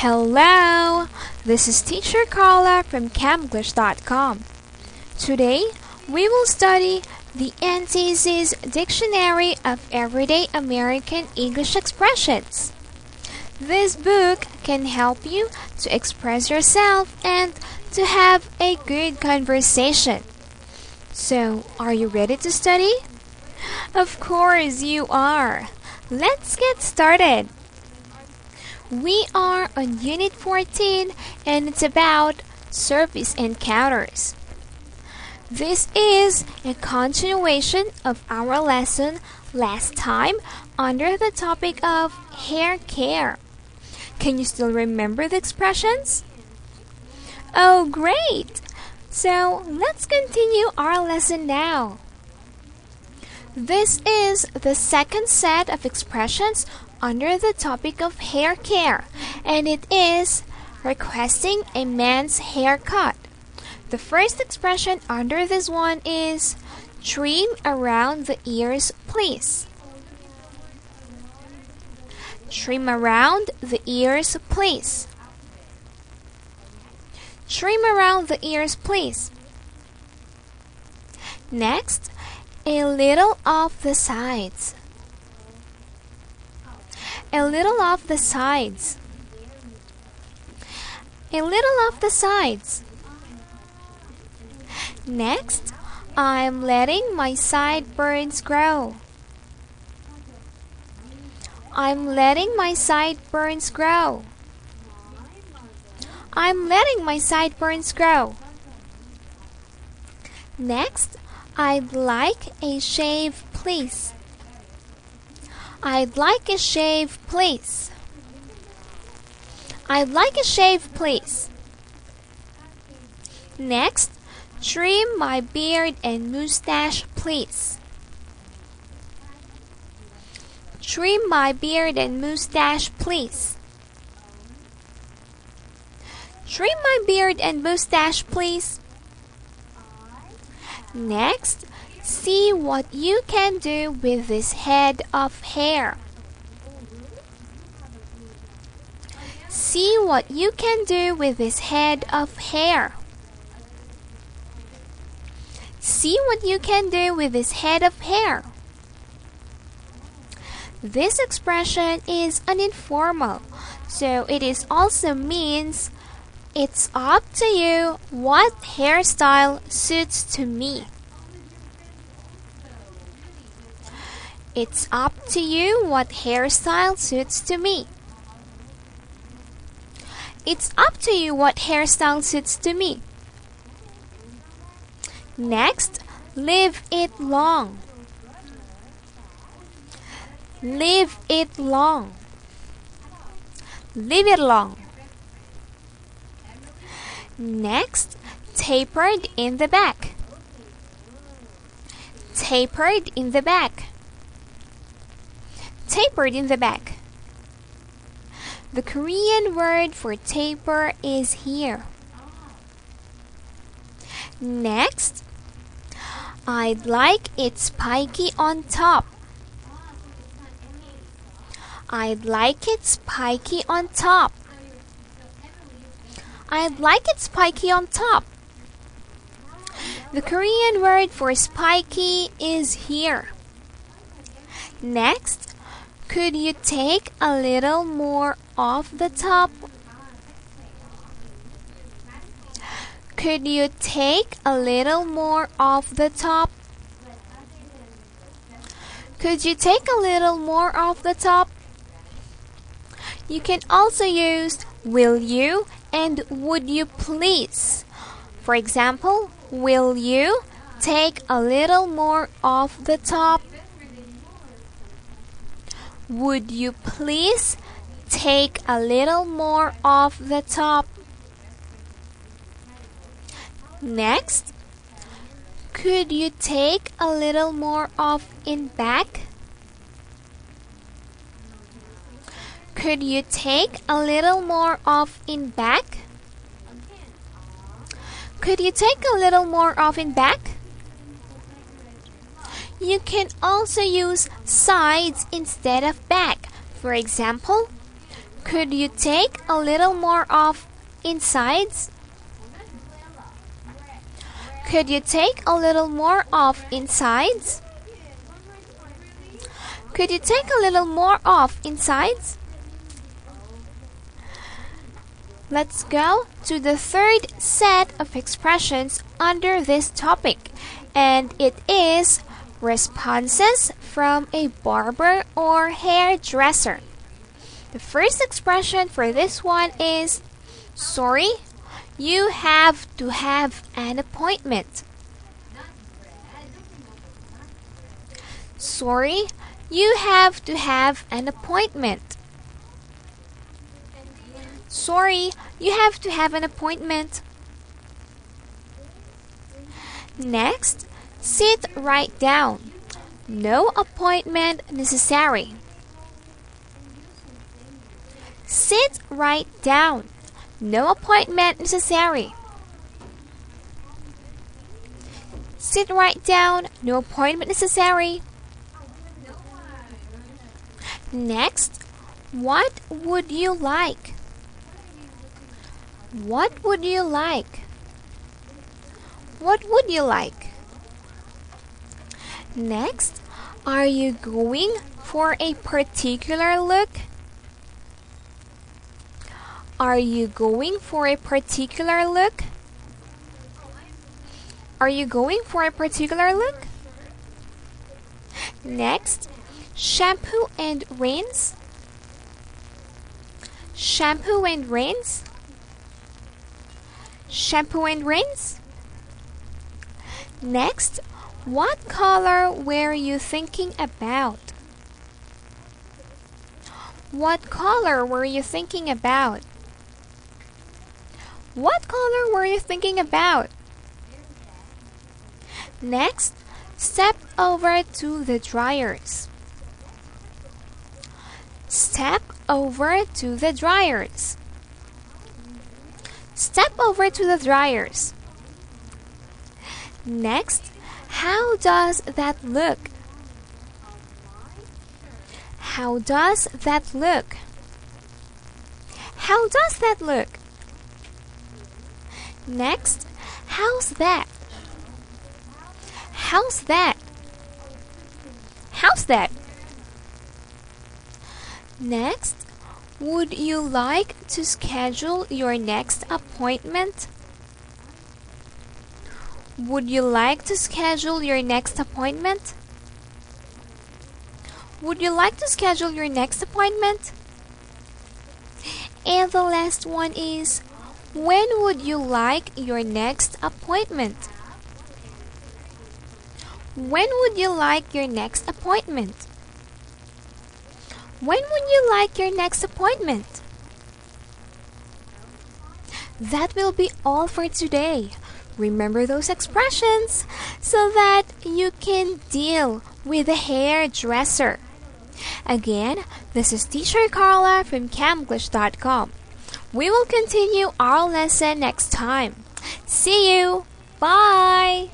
Hello, this is Teacher Carla from Camglish.com. Today, we will study the NCC's Dictionary of Everyday American English Expressions. This book can help you to express yourself and to have a good conversation. So, are you ready to study? Of course you are. Let's get started. We are on Unit 14 and it's about service encounters. This is a continuation of our lesson last time under the topic of hair care. Can you still remember the expressions? Oh, great! So let's continue our lesson now. This is the second set of expressions under the topic of hair care, and it is requesting a man's haircut. The first expression under this one is trim around the ears, please. Trim around the ears, please. Trim around the ears, please. Next, a little off the sides. A little off the sides. A little off the sides. Next, I'm letting my sideburns grow. I'm letting my sideburns grow. I'm letting my sideburns grow. Next, I'd like a shave, please. I'd like a shave, please. I'd like a shave, please. Next, trim my beard and mustache, please. Trim my beard and mustache, please. Trim my beard and mustache, please. Next, see what you can do with this head of hair. See what you can do with this head of hair. See what you can do with this head of hair. This expression is an informal, so it is also means it's up to you what hairstyle suits to me. It's up to you what hairstyle suits to me. It's up to you what hairstyle suits to me. Next, leave it long. Leave it long. Leave it long. Next, tapered in the back. Tapered in the back. Tapered in the back. The Korean word for taper is here. Next, I'd like it spiky on top. I'd like it spiky on top. I'd like it spiky on top. The Korean word for spiky is here. Next, could you take a little more off the top? Could you take a little more off the top? Could you take a little more off the top? You can also use will you and would you please. For example, will you take a little more off the top? Would you please take a little more off the top? Next, could you take a little more off in back? Could you take a little more off in back? Could you take a little more off in back? You can also use sides instead of back. For example, Could you take a little more off insides? Could you take a little more off insides? Could you take a little more off insides? Let's go to the third set of expressions under this topic, and it is responses from a barber or hairdresser. The first expression for this one is, sorry, you have to have an appointment. Sorry, you have to have an appointment. Sorry, you have to have an appointment. Next, sit right down. No appointment necessary. Sit right down. No appointment necessary. Sit right down. No appointment necessary. Next, what would you like? What would you like? What would you like? Next, are you going for a particular look? Are you going for a particular look? Are you going for a particular look? Next, shampoo and rinse. Shampoo and rinse. Shampoo and rinse. Next, what color were you thinking about? What color were you thinking about? What color were you thinking about? Next, step over to the dryers. Step over to the dryers. Step over to the dryers. Next, how does that look? How does that look? How does that look? Next, how's that? How's that? How's that? Next, would you like to schedule your next appointment? Would you like to schedule your next appointment? Would you like to schedule your next appointment? And the last one is, when would you like your next appointment? When would you like your next appointment? When would you like your next appointment? That will be all for today. Remember those expressions so that you can deal with a hairdresser. Again, this is Teacher Carla from Camglish.com. We will continue our lesson next time. See you. Bye.